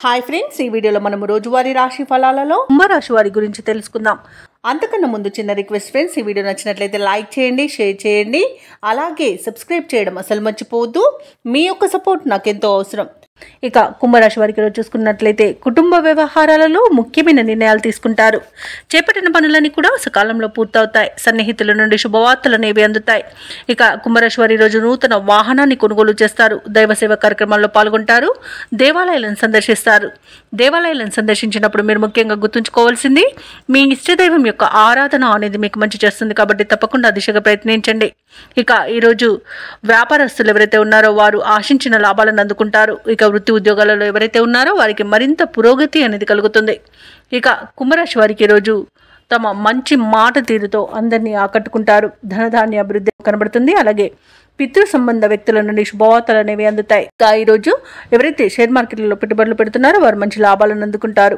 Hi friends, ఈ వీడియోలో మనం రోజువారీ రాశి ఫలాలలో కుంభరాశి వారి గురించి తెలుసుకుందాం. అంతకన్నా ముందు చిన్న రిక్వెస్ట్ ఫ్రెండ్స్, ఈ వీడియో నచ్చినట్లయితే లైక్ చేయండి, షేర్ చేయండి, అలాగే సబ్స్క్రైబ్ చేయడం అసలు మర్చిపోవద్దు. మీ యొక్క సపోర్ట్ నాకెంతో అవసరం. ఇక కుంభరాశి వారికి రోజు చూసుకున్నట్లయితే కుటుంబ వ్యవహారాలలో ముఖ్యమైన నిర్ణయాలు తీసుకుంటారు. చేపట్టిన పనులన్నీ కూడా సకాలంలో పూర్తవుతాయి. సన్నిహితుల నుండి శుభవార్తలు అనేవి అందుతాయి. ఇక కుంభరాశి వారి రోజు నూతన వాహనాన్ని కొనుగోలు చేస్తారు. దైవ సేవ కార్యక్రమాల్లో పాల్గొంటారు. దేవాలయాలను సందర్శిస్తారు. దేవాలయాలను సందర్శించినప్పుడు మీరు ముఖ్యంగా గుర్తుంచుకోవాల్సింది, మీ ఇష్టదైవం యొక్క ఆరాధన అనేది మీకు మంచి చేస్తుంది కాబట్టి తప్పకుండా దిశగా ప్రయత్నించండి. ఇక ఈరోజు వ్యాపారస్తులు ఎవరైతే ఉన్నారో వారు ఆశించిన లాభాలను అందుకుంటారు. ఇక వృత్తి ఉద్యోగాలలో ఎవరైతే ఉన్నారో వారికి మరింత పురోగతి అనేది కలుగుతుంది. ఇక కుంభరాశి వారికి ఈరోజు తమ మంచి మాట తీరుతో అందరినీ ఆకట్టుకుంటారు. ధనధాన్య అభివృద్ధి కనబడుతుంది. అలాగే పితృ సంబంధ వ్యక్తుల నుండి శుభవార్తలు అనేవి అందుతాయి. ఇక ఈరోజు ఎవరైతే షేర్ మార్కెట్లలో పెట్టుబడులు పెడుతున్నారో వారు మంచి లాభాలను అందుకుంటారు.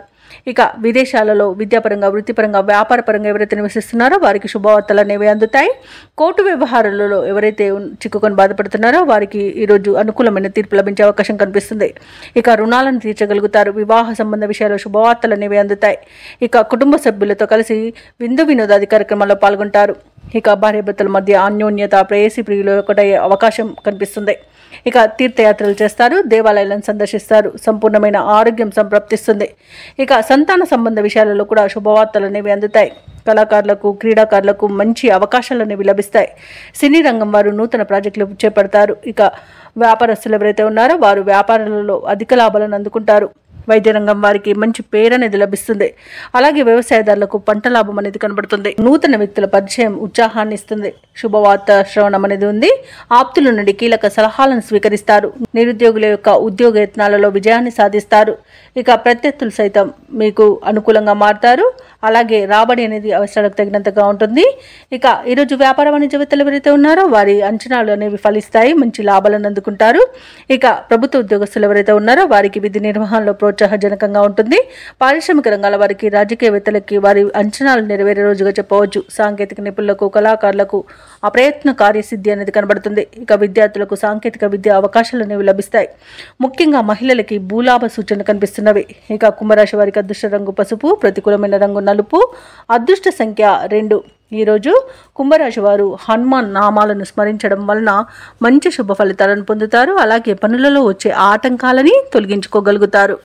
ఇక విదేశాలలో విద్యాపరంగా, వృత్తిపరంగా, వ్యాపారపరంగా ఎవరైతే నివసిస్తున్నారో వారికి శుభవార్తలు అనేవి అందుతాయి. కోర్టు వ్యవహారాలలో ఎవరైతే చిక్కుకొని బాధపడుతున్నారో వారికి ఈరోజు అనుకూలమైన తీర్పు లభించే అవకాశం కనిపిస్తుంది. ఇక రుణాలను తీర్చగలుగుతారు. వివాహ సంబంధ విషయాల్లో శుభవార్తలు అనేవి అందుతాయి. ఇక కుటుంబ సభ్యులతో కలిసి విందు వినోదాది కార్యక్రమాల్లో పాల్గొంటారు. ఇక భార్యాభర్తల మధ్య అన్యోన్యత, ప్రేయసి ప్రియులు ఒకటయ్యే అవకాశం కనిపిస్తుంది. ఇక తీర్థయాత్రలు చేస్తారు. దేవాలయాలను సందర్శిస్తారు. సంపూర్ణమైన ఆరోగ్యం సంప్రాప్తిస్తుంది. ఇక సంతాన సంబంధ విషయాలలో కూడా శుభవార్తలు అనేవి అందుతాయి. కళాకారులకు, క్రీడాకారులకు మంచి అవకాశాలు అనేవి లభిస్తాయి. సినీ రంగం వారు నూతన ప్రాజెక్టులు చేపడతారు. ఇక వ్యాపారస్తులు ఎవరైతే ఉన్నారో వారు వ్యాపారాలలో అధిక లాభాలను అందుకుంటారు. వైద్య రంగం వారికి మంచి పేరు అనేది లభిస్తుంది. అలాగే వ్యవసాయదారులకు పంట లాభం అనేది కనబడుతుంది. నూతన వ్యక్తుల పరిచయం ఉత్సాహాన్ని ఇస్తుంది. శుభవార్త శ్రవణం అనేది ఉంది. ఆప్తుల నుండి కీలక సలహాలను స్వీకరిస్తారు. నిరుద్యోగుల యొక్క ఉద్యోగ యత్నాలలో విజయాన్ని సాధిస్తారు. ఇక ప్రత్యర్థులు సైతం మీకు అనుకూలంగా మారుతారు. అలాగే రాబడి అనేది అవసరాలకు తగినంతగా ఉంటుంది. ఇక ఈరోజు వ్యాపార వాణిజ్యవేత్తలు ఎవరైతే ఉన్నారో వారి అంచనాలు అనేవి ఫలిస్తాయి. మంచి లాభాలను అందుకుంటారు. ఇక ప్రభుత్వ ఉద్యోగస్తులు ఎవరైతే ఉన్నారో వారికి విధి నిర్వహణలో ప్రోత్సాహజనకంగా ఉంటుంది. పారిశ్రామిక రంగాల వారికి, రాజకీయవేత్తలకి వారి అంచనాలు నెరవేరే రోజుగా చెప్పవచ్చు. సాంకేతిక నిపుణులకు, కళాకారులకు అప్రయత్న కార్యసిద్ధి అనేది కనబడుతుంది. ఇక విద్యార్థులకు సాంకేతిక విద్య అవకాశాలు అనేవి లభిస్తాయి. ముఖ్యంగా మహిళలకి భూలాభ సూచన కనిపిస్తున్నవి. ఇక కుంభరాశి వారికి అదృష్ట రంగు పసుపు, ప్రతికూలమైన రంగు నలుపు, అదృష్ట సంఖ్య 2. ఈరోజు కుంభరాశి వారు హనుమాన్ నామాలను స్మరించడం వలన మంచి శుభ ఫలితాలను పొందుతారు. అలాగే పనులలో వచ్చే ఆటంకాలని తొలగించుకోగలుగుతారు.